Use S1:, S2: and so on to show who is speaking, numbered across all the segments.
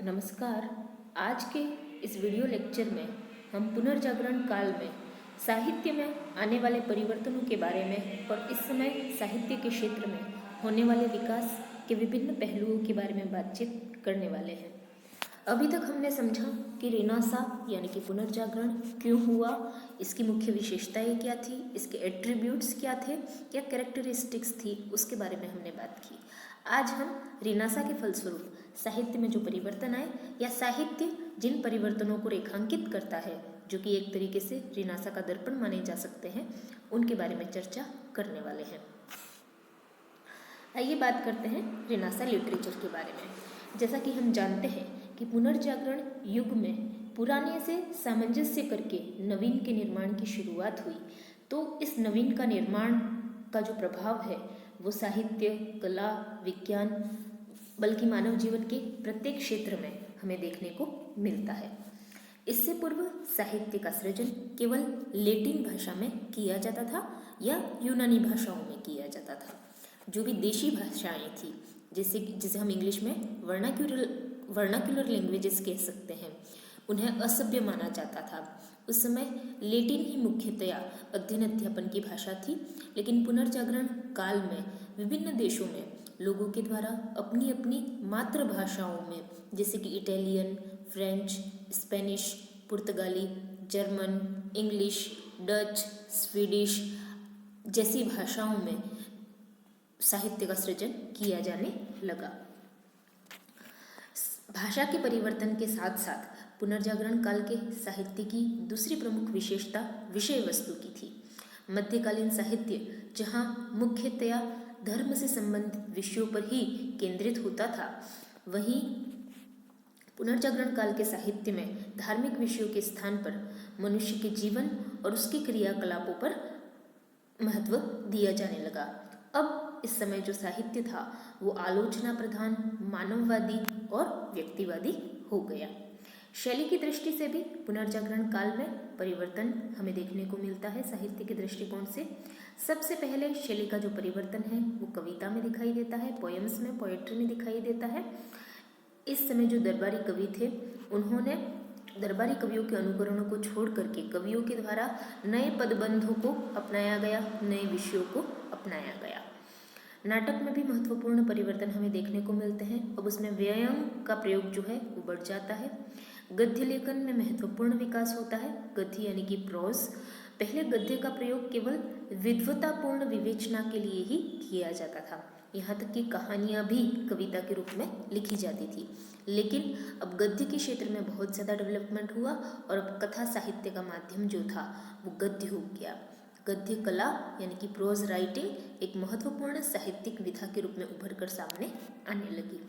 S1: नमस्कार। आज के इस वीडियो लेक्चर में हम पुनर्जागरण काल में साहित्य में आने वाले परिवर्तनों के बारे में और इस समय साहित्य के क्षेत्र में होने वाले विकास के विभिन्न पहलुओं के बारे में बातचीत करने वाले हैं। अभी तक हमने समझा कि रेनेसां यानी कि पुनर्जागरण क्यों हुआ, इसकी मुख्य विशेषताएं क्या थी, इसके एट्रीब्यूट्स क्या थे, क्या कैरेक्टरिस्टिक्स थी, उसके बारे में हमने बात की। आज हम रेनेसां के फलस्वरूप साहित्य में जो परिवर्तन आए या साहित्य जिन परिवर्तनों को रेखांकित करता है, जो कि एक तरीके से रेनेसां का दर्पण माने जा सकते हैं, उनके बारे में चर्चा करने वाले हैं। आइए बात करते हैं रेनेसां लिटरेचर के बारे में। जैसा कि हम जानते हैं कि पुनर्जागरण युग में पुराने से सामंजस्य करके नवीन के निर्माण की शुरुआत हुई, तो इस नवीन का निर्माण का जो प्रभाव है वो साहित्य, कला, विज्ञान, बल्कि मानव जीवन के प्रत्येक क्षेत्र में हमें देखने को मिलता है। इससे पूर्व साहित्य का सृजन केवल लैटिन भाषा में किया जाता था या यूनानी भाषाओं में किया जाता था। जो भी देशी भाषाएं थी, जिसे हम इंग्लिश में वर्नाक्युलर लैंग्वेजेस कह सकते हैं, उन्हें असभ्य माना जाता था। उस समय लैटिन ही मुख्यतया अध्ययन अध्यापन की भाषा थी, लेकिन पुनर्जागरण काल में विभिन्न देशों में लोगों के द्वारा अपनी अपनी मातृभाषाओं में, जैसे कि इटालियन, फ्रेंच, स्पेनिश, पुर्तगाली, जर्मन, इंग्लिश, डच, स्वीडिश जैसी भाषाओं में साहित्य का सृजन किया जाने लगा। भाषा के परिवर्तन के साथ साथ पुनर्जागरण काल के साहित्य की दूसरी प्रमुख विशेषता विषय वस्तु की थी। मध्यकालीन साहित्य जहाँ मुख्यतया धर्म से संबंधित विषयों पर ही केंद्रित होता था, वहीं पुनर्जागरण काल के साहित्य में धार्मिक विषयों के स्थान पर मनुष्य के जीवन और उसके क्रियाकलापों पर महत्व दिया जाने लगा। अब इस समय जो साहित्य था वो आलोचना प्रधान, मानववादी और व्यक्तिवादी हो गया। शैली की दृष्टि से भी पुनर्जागरण काल में परिवर्तन हमें देखने को मिलता है। साहित्य के दृष्टिकोण से सबसे पहले शैली का जो परिवर्तन है वो कविता में दिखाई देता है, पोएम्स में, पोएट्री में दिखाई देता है। इस समय जो दरबारी कवि थे, उन्होंने दरबारी कवियों के अनुकरणों को छोड़ करके कवियों के द्वारा नए पदबंधों को अपनाया गया, नए विषयों को अपनाया गया। नाटक में भी महत्वपूर्ण परिवर्तन हमें देखने को मिलते हैं। अब उसमें व्यंग्य का प्रयोग जो है वो बढ़ जाता है। गद्य लेखन में महत्वपूर्ण विकास होता है। गद्य यानी कि प्रोज। पहले गद्य का प्रयोग केवल विद्वतापूर्ण विवेचना के लिए ही किया जाता था। यहाँ तक कि कहानियाँ भी कविता के रूप में लिखी जाती थी। लेकिन अब गद्य के क्षेत्र में बहुत ज़्यादा डेवलपमेंट हुआ और अब कथा साहित्य का माध्यम जो था वो गद्य हो गया। गद्य कला यानी कि प्रोज राइटिंग एक महत्वपूर्ण साहित्यिक विधा के रूप में उभर कर सामने आने लगी।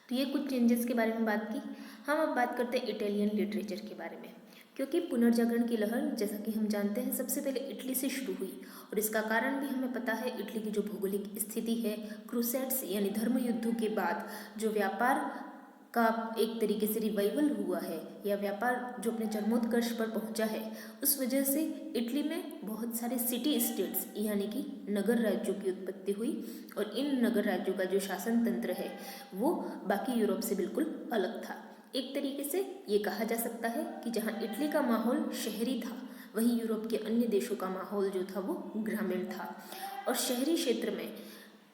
S1: तो ये कुछ चेंजेस के बारे में बात की। हम अब बात करते हैं इटालियन लिटरेचर के बारे में, क्योंकि पुनर्जागरण की लहर, जैसा कि हम जानते हैं, सबसे पहले इटली से शुरू हुई और इसका कारण भी हमें पता है। इटली की जो भौगोलिक स्थिति है, क्रूसेड्स यानी धर्म युद्धों के बाद जो व्यापार का एक तरीके से रिवाइवल हुआ है या व्यापार जो अपने चरमोत्कर्ष पर पहुंचा है, उस वजह से इटली में बहुत सारे सिटी स्टेट्स यानी कि नगर राज्यों की उत्पत्ति हुई और इन नगर राज्यों का जो शासन तंत्र है वो बाकी यूरोप से बिल्कुल अलग था। एक तरीके से ये कहा जा सकता है कि जहाँ इटली का माहौल शहरी था, वहीं यूरोप के अन्य देशों का माहौल जो था वो ग्रामीण था। और शहरी क्षेत्र में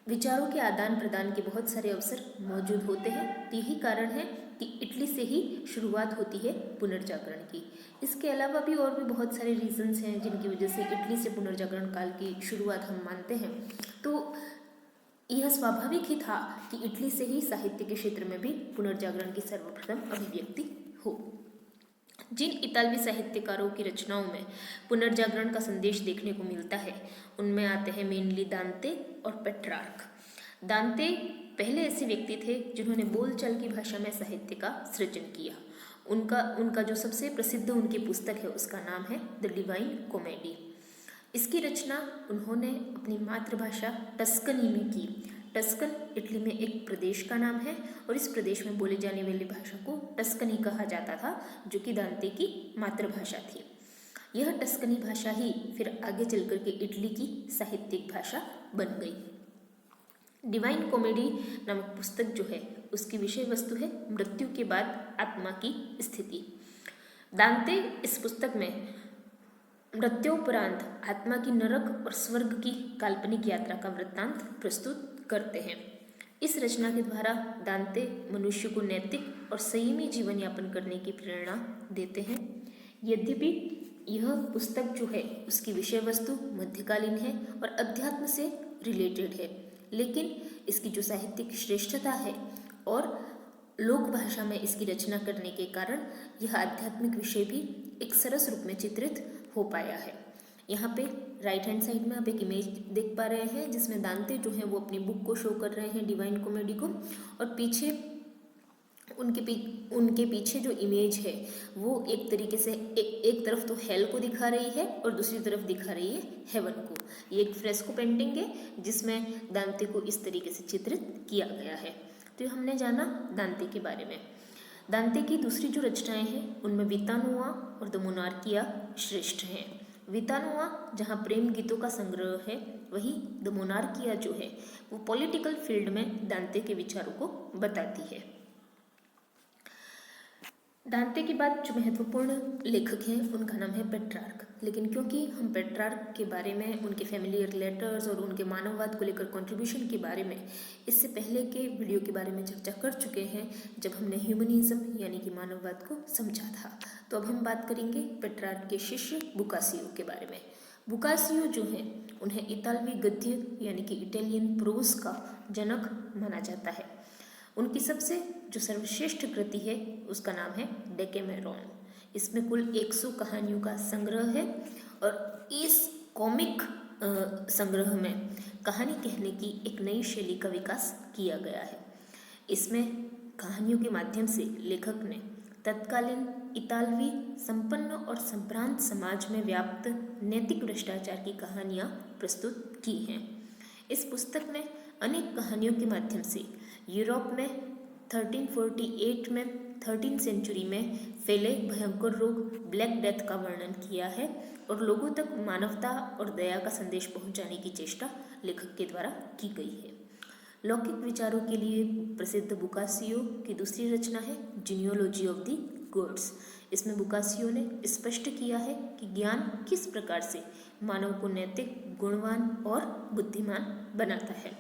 S1: विचारों के आदान प्रदान के बहुत सारे अवसर मौजूद होते हैं। तो यही कारण है कि इटली से ही शुरुआत होती है पुनर्जागरण की। इसके अलावा भी और भी बहुत सारे रीजंस हैं जिनकी वजह से इटली से पुनर्जागरण काल की शुरुआत हम मानते हैं। तो यह स्वाभाविक ही था कि इटली से ही साहित्य के क्षेत्र में भी पुनर्जागरण की सर्वप्रथम अभिव्यक्ति हो। जिन इतालवी साहित्यकारों की रचनाओं में पुनर्जागरण का संदेश देखने को मिलता है, उनमें आते हैं मेनली दांते और पेट्रार्क। दांते पहले ऐसे व्यक्ति थे जिन्होंने बोलचाल की भाषा में साहित्य का सृजन किया। उनका जो सबसे प्रसिद्ध उनकी पुस्तक है उसका नाम है द डिवाइन कॉमेडी। इसकी रचना उन्होंने अपनी मातृभाषा टस्कनी में की। टस्कन इटली में एक प्रदेश का नाम है और इस प्रदेश में बोली जाने वाली भाषा को टस्कनी कहा जाता था, जो कि दांते की मातृभाषा थी। यह टस्कनी भाषा ही फिर आगे चलकर के इटली की साहित्यिक भाषा बन गई। डिवाइन कॉमेडी नामक पुस्तक जो है उसकी विषय वस्तु है मृत्यु के बाद आत्मा की स्थिति। दांते इस पुस्तक में मृत्योपरांत आत्मा की नरक और स्वर्ग की काल्पनिक यात्रा का वृत्तांत प्रस्तुत करते हैं। इस रचना के द्वारा दांते मनुष्य को नैतिक और संयमी जीवन यापन करने की प्रेरणा देते हैं। यद्यपि यह पुस्तक जो है उसकी विषय वस्तु मध्यकालीन है और अध्यात्म से रिलेटेड है, लेकिन इसकी जो साहित्यिक श्रेष्ठता है और लोक भाषा में इसकी रचना करने के कारण यह आध्यात्मिक विषय भी एक सरस रूप में चित्रित हो पाया है। यहाँ पे राइट हैंड साइड में आप एक इमेज देख पा रहे हैं जिसमें दांते जो है वो अपनी बुक को शो कर रहे हैं, डिवाइन कॉमेडी को, और पीछे उनके पीछे जो इमेज है वो एक तरीके से एक तरफ तो हेल को दिखा रही है और दूसरी तरफ दिखा रही है हेवन को। ये एक फ्रेस्को पेंटिंग है जिसमें दांते को इस तरीके से चित्रित किया गया है। तो हमने जाना दांते के बारे में। दांते की दूसरी जो रचनाएं हैं उनमें विता नुआ और द मोनार्किया श्रेष्ठ हैं। विता नुआ जहाँ प्रेम गीतों का संग्रह है, वहीं द मोनार्किया जो है वो पॉलिटिकल फील्ड में दांते के विचारों को बताती है। दांते के बाद जो महत्वपूर्ण लेखक हैं उनका नाम है पेट्रार्क। लेकिन क्योंकि हम पेट्रार्क के बारे में, उनके फैमिलियर लेटर्स और उनके मानववाद को लेकर कंट्रीब्यूशन के बारे में इससे पहले के वीडियो के बारे में चर्चा कर चुके हैं जब हमने ह्यूमनिज्म यानी कि मानववाद को समझा था, तो अब हम बात करेंगे पेट्रार्क के शिष्य बुकासियो के बारे में। बुकासियो जो है उन्हें इतालवी गद्य यानी कि इटालियन प्रोज का जनक माना जाता है। उनकी सबसे जो सर्वश्रेष्ठ कृति है उसका नाम है डेकेमेरॉन। इसमें कुल 100 कहानियों का संग्रह है और इस कॉमिक संग्रह में कहानी कहने की एक नई शैली का विकास किया गया है। इसमें कहानियों के माध्यम से लेखक ने तत्कालीन इतालवी संपन्न और संभ्रांत समाज में व्याप्त नैतिक भ्रष्टाचार की कहानियाँ प्रस्तुत की हैं। इस पुस्तक में अनेक कहानियों के माध्यम से यूरोप में 1348 में 13th सेंचुरी में फैले भयंकर रोग ब्लैक डेथ का वर्णन किया है और लोगों तक मानवता और दया का संदेश पहुंचाने की चेष्टा लेखक के द्वारा की गई है। लौकिक विचारों के लिए प्रसिद्ध बुकासियो की दूसरी रचना है जीनियोलॉजी ऑफ द गॉड्स। इसमें बुकासियो ने स्पष्ट किया है कि ज्ञान किस प्रकार से मानव को नैतिक, गुणवान और बुद्धिमान बनाता है।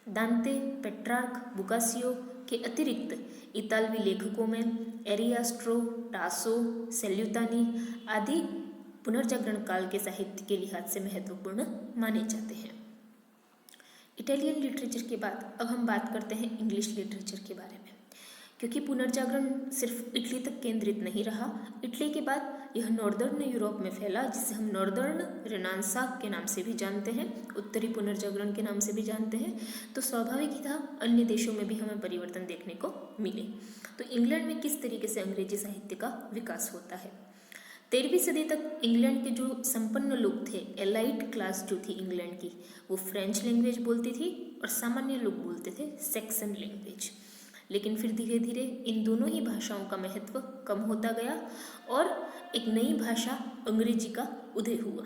S1: दांते, पेट्रार्क, बुकासियो के अतिरिक्त इतालवी लेखकों में एरियास्ट्रो, टासो, सेल्यूतानी आदि पुनर्जागरण काल के साहित्य के लिहाज से महत्वपूर्ण माने जाते हैं। इटालियन लिटरेचर के बाद अब हम बात करते हैं इंग्लिश लिटरेचर के बारे में। क्योंकि पुनर्जागरण सिर्फ इटली तक केंद्रित नहीं रहा, इटली के बाद यह नॉर्दर्न यूरोप में फैला, जिसे हम नॉर्दर्न रेनांसा के नाम से भी जानते हैं, उत्तरी पुनर्जागरण के नाम से भी जानते हैं। तो स्वाभाविक ही था अन्य देशों में भी हमें परिवर्तन देखने को मिले। तो इंग्लैंड में किस तरीके से अंग्रेजी साहित्य का विकास होता है। 13वीं सदी तक इंग्लैंड के जो संपन्न लोग थे, एलाइट क्लास जो थी इंग्लैंड की, वो फ्रेंच लैंग्वेज बोलती थी और सामान्य लोग बोलते थे सैक्सन लैंग्वेज। लेकिन फिर धीरे धीरे इन दोनों ही भाषाओं का महत्व कम होता गया और एक नई भाषा अंग्रेजी का उदय हुआ।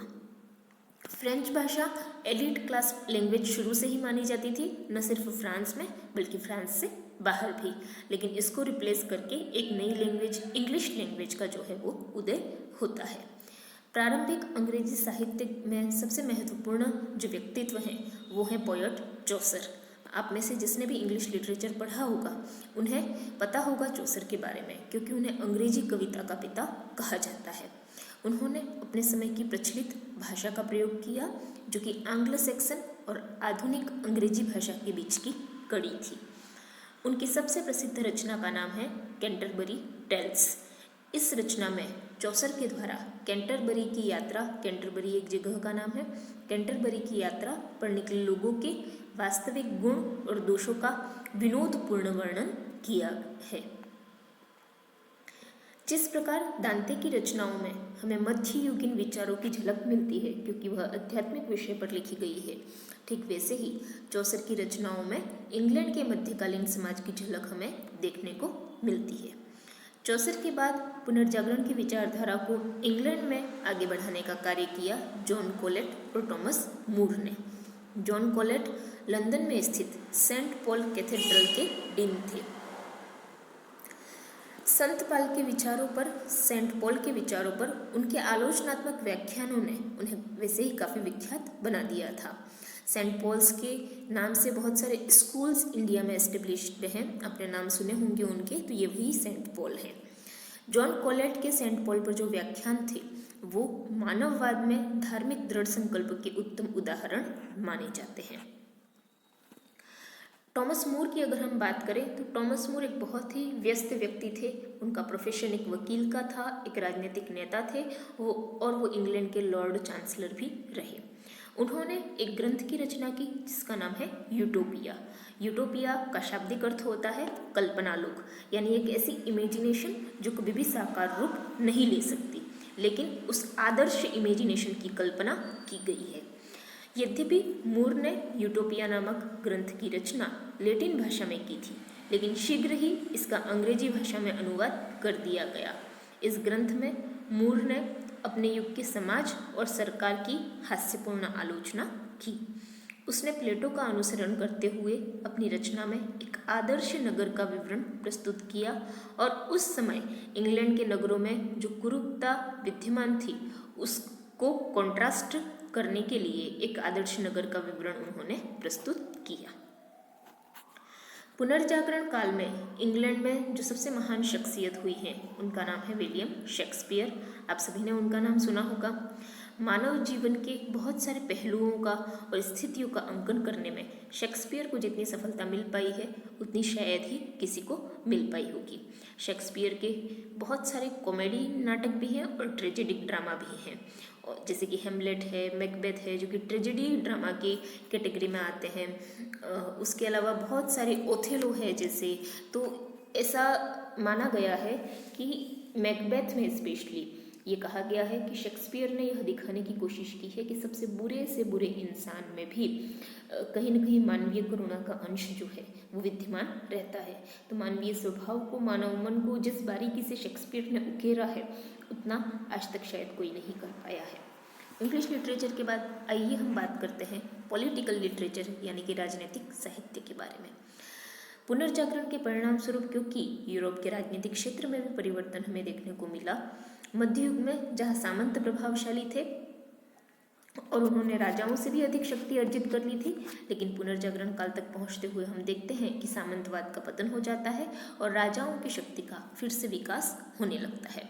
S1: फ्रेंच भाषा एलिट क्लास लैंग्वेज शुरू से ही मानी जाती थी, न सिर्फ फ्रांस में बल्कि फ्रांस से बाहर भी। लेकिन इसको रिप्लेस करके एक नई लैंग्वेज, इंग्लिश लैंग्वेज का जो है वो उदय होता है। प्रारंभिक अंग्रेजी साहित्य में सबसे महत्वपूर्ण जो व्यक्तित्व हैं वो है पोएट चौसर। आप में से जिसने भी इंग्लिश लिटरेचर पढ़ा होगा उन्हें पता होगा चौसर के बारे में, क्योंकि उन्हें अंग्रेजी कविता का पिता कहा जाता है। उन्होंने अपने समय की प्रचलित भाषा का प्रयोग किया जो कि एंग्लो सैक्सन और आधुनिक अंग्रेजी भाषा के बीच की कड़ी थी। उनकी सबसे प्रसिद्ध रचना का नाम है कैंटरबरी टेल्स। इस रचना में चौसर के द्वारा कैंटरबरी की यात्रा, कैंटरबरी एक जगह का नाम है, कैंटरबरी की यात्रा पर निकले लोगों के वास्तविक गुण और दोषों का विनोदपूर्ण वर्णन किया है। जिस प्रकार दांते की रचनाओं में हमें मध्ययुगीन विचारों की झलक मिलती है क्योंकि वह आध्यात्मिक विषय पर लिखी गई है, ठीक वैसे ही चौसर की रचनाओं में इंग्लैंड के मध्यकालीन समाज की झलक हमें देखने को मिलती है। चौसर के बाद पुनर्जागरण की विचारधारा को इंग्लैंड में आगे बढ़ाने का कार्य किया जॉन कॉलेट और थॉमस मूर ने। जॉन कॉलेट लंदन में स्थित सेंट पॉल कैथेड्रल के डीन थे। संत पाल के विचारों पर, सेंट पॉल के विचारों पर उनके आलोचनात्मक व्याख्यानों ने उन्हें वैसे ही काफ़ी विख्यात बना दिया था। सेंट पॉल्स के नाम से बहुत सारे स्कूल्स इंडिया में एस्टेब्लिश्ड हैं, आपने नाम सुने होंगे उनके, तो ये वही सेंट पॉल हैं। जॉन कॉलेट के सेंट पॉल पर जो व्याख्यान थे वो मानववाद में धार्मिक दृढ़ संकल्प के उत्तम उदाहरण माने जाते हैं। टॉमस मूर की अगर हम बात करें तो टॉमस मूर एक बहुत ही व्यस्त व्यक्ति थे। उनका प्रोफेशन एक वकील का था, एक राजनीतिक नेता थे और वो इंग्लैंड के लॉर्ड चांसलर भी रहे। उन्होंने एक ग्रंथ की रचना की जिसका नाम है यूटोपिया। यूटोपिया का शाब्दिक अर्थ होता है कल्पना लोक, यानी एक ऐसी इमेजिनेशन जो कभी भी साकार रूप नहीं ले सकती, लेकिन उस आदर्श इमेजिनेशन की कल्पना की गई है। यद्यपि मूर ने यूटोपिया नामक ग्रंथ की रचना लैटिन भाषा में की थी, लेकिन शीघ्र ही इसका अंग्रेजी भाषा में अनुवाद कर दिया गया। इस ग्रंथ में मूर ने अपने युग के समाज और सरकार की हास्यपूर्ण आलोचना की। उसने प्लेटो का अनुसरण करते हुए अपनी रचना में एक आदर्श नगर का विवरण प्रस्तुत किया और उस समय इंग्लैंड के नगरों में जो कुरूपता विद्यमान थी उसको कॉन्ट्रास्ट करने के लिए एक आदर्श नगर का विवरण उन्होंने प्रस्तुत किया। पुनर्जागरण काल में इंग्लैंड में जो सबसे महान शख्सियत हुई है उनका नाम है विलियम शेक्सपियर। आप सभी ने उनका नाम सुना होगा। मानव जीवन के बहुत सारे पहलुओं का और स्थितियों का अंकन करने में शेक्सपियर को जितनी सफलता मिल पाई है उतनी शायद ही किसी को मिल पाई होगी। शेक्सपियर के बहुत सारे कॉमेडी नाटक भी हैं और ट्रेजेडिक ड्रामा भी हैं, जैसे कि हेमलेट है, मैकबेथ है, जो कि ट्रेजेडी ड्रामा की कैटेगरी में आते हैं। उसके अलावा बहुत सारे ओथेलो है जैसे, तो ऐसा माना गया है कि मैकबेथ में स्पेशली ये कहा गया है कि शेक्सपियर ने यह दिखाने की कोशिश की है कि सबसे बुरे से बुरे इंसान में भी कहीं न कहीं मानवीय करुणा का अंश जो है वो विद्यमान रहता है। तो मानवीय स्वभाव को, मानव मन को जिस बारीकी से शेक्सपियर ने उकेरा है उतना आज तक शायद कोई नहीं कर पाया है। इंग्लिश लिटरेचर के बाद आइए हम बात करते हैं पॉलिटिकल लिटरेचर यानी कि राजनीतिक साहित्य के बारे में। पुनर्जागरण के परिणाम स्वरूप क्योंकि यूरोप के राजनीतिक क्षेत्र में भी परिवर्तन हमें देखने को मिला, मध्य युग में जहाँ सामंत प्रभावशाली थे और उन्होंने राजाओं से भी अधिक शक्ति अर्जित कर ली थी, लेकिन पुनर्जागरण काल तक पहुँचते हुए हम देखते हैं कि सामंतवाद का पतन हो जाता है और राजाओं की शक्ति का फिर से विकास होने लगता है।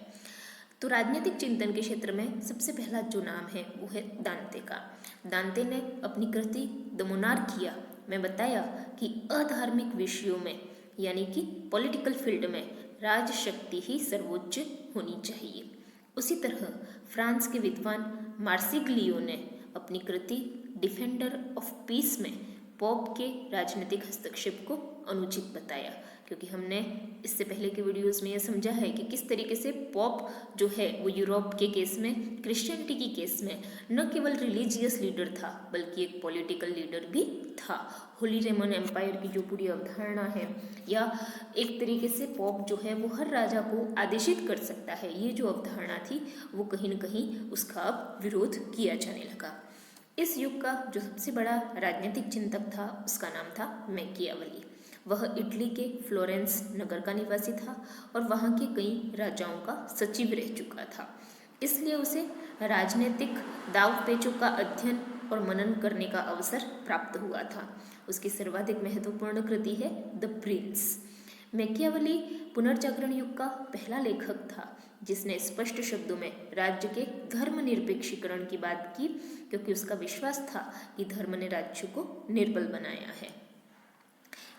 S1: तो राजनीतिक चिंतन के क्षेत्र में सबसे पहला जो नाम है वो है दांते का। दांते ने अपनी कृति द मोनार्किया में बताया कि अधार्मिक विषयों में यानी कि पॉलिटिकल फील्ड में राजशक्ति ही सर्वोच्च होनी चाहिए। उसी तरह फ्रांस के विद्वान मार्सिग्लियो ने अपनी कृति डिफेंडर ऑफ पीस में पोप के राजनीतिक हस्तक्षेप को अनुचित बताया, क्योंकि हमने इससे पहले के वीडियोस में यह समझा है कि किस तरीके से पॉप जो है वो यूरोप के केस में, क्रिश्चियनिटी की केस में न केवल रिलीजियस लीडर था बल्कि एक पॉलिटिकल लीडर भी था। होली रोमन एम्पायर की जो पूरी अवधारणा है, या एक तरीके से पॉप जो है वो हर राजा को आदेशित कर सकता है, ये जो अवधारणा थी वो कहीं न कहीं उसका अब विरोध किया जाने लगा। इस युग का जो सबसे बड़ा राजनीतिक चिंतक था उसका नाम था मैकियावेली। वह इटली के फ्लोरेंस नगर का निवासी था और वहाँ के कई राजाओं का सचिव रह चुका था, इसलिए उसे राजनीतिक दाव पेचों का अध्ययन और मनन करने का अवसर प्राप्त हुआ था। उसकी सर्वाधिक महत्वपूर्ण कृति है द प्रिंस। मैकियावेली पुनर्जागरण युग का पहला लेखक था जिसने स्पष्ट शब्दों में राज्य के धर्मनिरपेक्षीकरण की बात की, क्योंकि उसका विश्वास था कि धर्म ने राज्य को निर्बल बनाया है।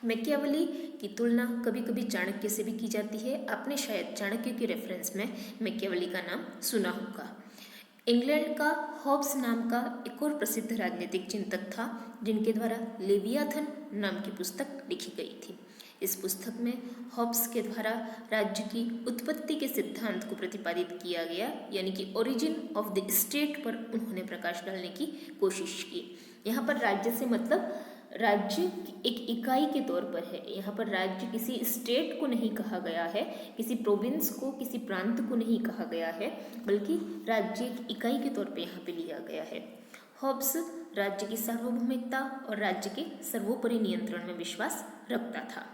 S1: मैकियावेली की तुलना कभी कभी चाणक्य से भी की जाती है। आपने शायद चाणक्य के रेफरेंस में मैकियावेली का नाम सुना होगा। इंग्लैंड का हॉब्स नाम का एक और प्रसिद्ध राजनीतिक चिंतक था जिनके द्वारा लेवियाथन नाम की पुस्तक लिखी गई थी। इस पुस्तक में हॉब्स के द्वारा राज्य की उत्पत्ति के सिद्धांत को प्रतिपादित किया गया, यानी कि ओरिजिन ऑफ द स्टेट पर उन्होंने प्रकाश डालने की कोशिश की। यहाँ पर राज्य से मतलब राज्य एक इकाई के तौर पर है। यहाँ पर राज्य किसी स्टेट को नहीं कहा गया है, किसी प्रोविंस को, किसी प्रांत को नहीं कहा गया है, बल्कि राज्य एक इकाई के तौर पर यहाँ पे लिया गया है। हॉब्स राज्य की सार्वभौमिकता और राज्य के सर्वोपरि नियंत्रण में विश्वास रखता था।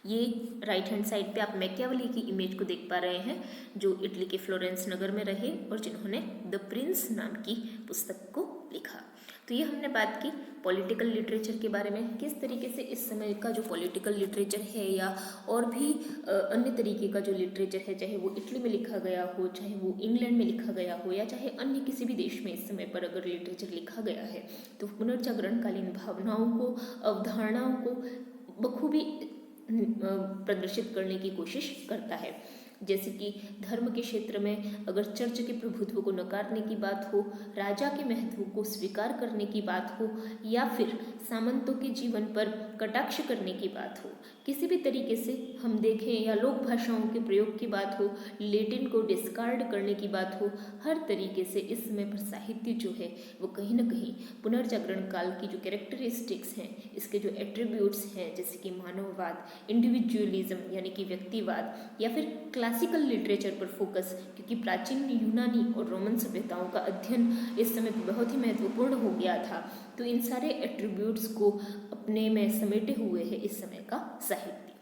S1: ये राइट हैंड साइड पे आप मैकियावेली की इमेज को देख पा रहे हैं, जो इटली के फ्लोरेंस नगर में रहे और जिन्होंने द प्रिंस नाम की पुस्तक को लिखा। तो ये हमने बात की पॉलिटिकल लिटरेचर के बारे में, किस तरीके से इस समय का जो पॉलिटिकल लिटरेचर है या और भी अन्य तरीके का जो लिटरेचर है, चाहे वो इटली में लिखा गया हो, चाहे वो इंग्लैंड में लिखा गया हो या चाहे अन्य किसी भी देश में इस समय पर अगर लिटरेचर लिखा गया है, तो पुनर्जागरणकालीन भावनाओं को, अवधारणाओं को बखूबी प्रदर्शित करने की कोशिश करता है। जैसे कि धर्म के क्षेत्र में अगर चर्च के प्रभुत्व को नकारने की बात हो, राजा के महत्व को स्वीकार करने की बात हो या फिर सामंतों के जीवन पर कटाक्ष करने की बात हो, किसी भी तरीके से हम देखें या लोक भाषाओं के प्रयोग की बात हो, लैटिन को डिस्कार्ड करने की बात हो, हर तरीके से इस समय पर साहित्य जो है वो कहीं ना कहीं पुनर्जागरण काल की जो कैरेक्टरिस्टिक्स हैं, इसके जो एट्रीब्यूट्स हैं, जैसे कि मानववाद, इंडिविजुअलिज्म यानी कि व्यक्तिवाद या फिर क्लासिकल लिटरेचर पर फोकस, क्योंकि प्राचीन यूनानी और रोमन सभ्यताओं का अध्ययन इस समय बहुत ही महत्वपूर्ण हो गया था, तो इन सारे एट्रीब्यूट्स को अपने में समेटे हुए है इस समय का साहित्य।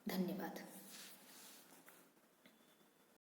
S1: धन्यवाद।